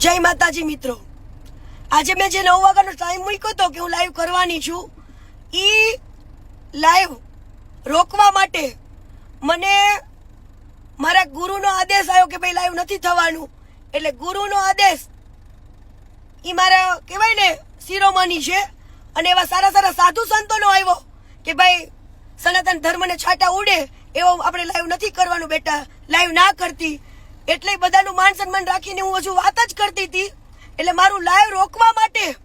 જય માતાજી મિત્રો, આજે મેં જે 9 વાગ્યાનો ટાઈમ મૂક્યો હતો કે હું લાઈવ કરવાની છું, ઈ લાઈવ રોકવા માટે મને મારા ગુરુનો આદેશ આવ્યો કે ભાઈ લાઈવ નથી થવાનું. એટલે ગુરુનો આદેશ ઈ મારા કહેવાય ને શિરોમણી છે. અને એવા સારા સારા સાધુ સંતોનો આવ્યો કે ભાઈ સનાતન ધર્મને છાંટા ઉડે એવો આપણે લાઈવ નથી કરવાનું બેટા, લાઈવ ના કરતી. એટલે બધાનું માન સન્માન રાખીને હું હજુ વાત જ કરતી હતી. એટલે મારું લાઈવ રોકવા માટે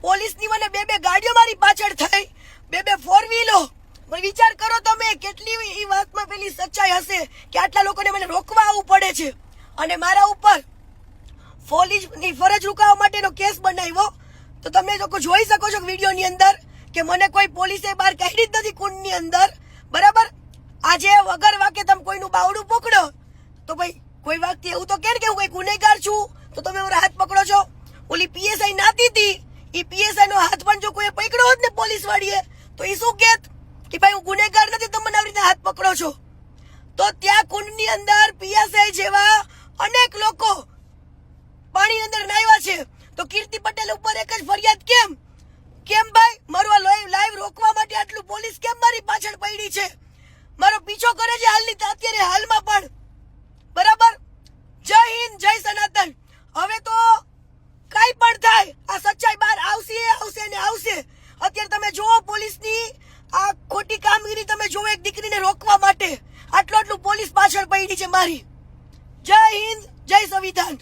પોલીસની મને બે ગાડીઓ મારી પાછળ થઈ, બે ફોર વ્હીલો. વિચાર કરો તમે કેટલી એ વાતમાં પેલી સચ્ચાઈ હશે કે આટલા લોકોને મને રોકવા આવવું પડે છે. અને મારા ઉપર પોલીસની ફરજ રૂકાવવા માટેનો કેસ બનાવ્યો. તો તમે લોકો જોઈ શકો છો વિડીયોની અંદર કે મને કોઈ પોલીસે બહાર કાઢી જ નથી કુંડની અંદર, બરાબર. આજે વગર વાકે તમે કોઈનું બાવડું પકડો તો ભાઈ કોઈ વ્યક્તિ એવું તો કે હું કોઈ ગુનેગાર છું તો તમે મારો હાથ પકડો છો. ઓલી પીએસઆઈ નાતી હતી, એ પીએસઆઈ નો હાથ પણ જો કોઈ પકડ્યો હોત ને પોલીસ વાળીએ તો એ શું કેત કે ભાઈ હું ગુનેગાર નથી, તમે મને આવી રીતે હાથ પકડો છો. તો ત્યાં કુંડની અંદર પીએસઆઈ જેવા અનેક લોકો પાણી અંદર નાહ્યા છે. તો કીર્તિ પટેલ ઉપર એક જ ફરિયાદ કેમ ભાઈ મારું લાઈવ રોકવા માટે આટલું પોલીસ કેમ મારી પાછળ પડી છે, મારો પીછો કરે છે અત્યારે હાલમાં પણ, બરાબર. જય હિન્દ, જય સનાતન. હવે તો કઈ પણ થાય આ સચ્ચાઈ બહાર આવશે ને આવશે. અત્યારે તમે જુઓ પોલીસની આ ખોટી કામગીરી, તમે જુઓ એક દીકરીને રોકવા માટે આટલું પોલીસ પાછળ પડી છે મારી. જય હિન્દ, જય સંવિધાન.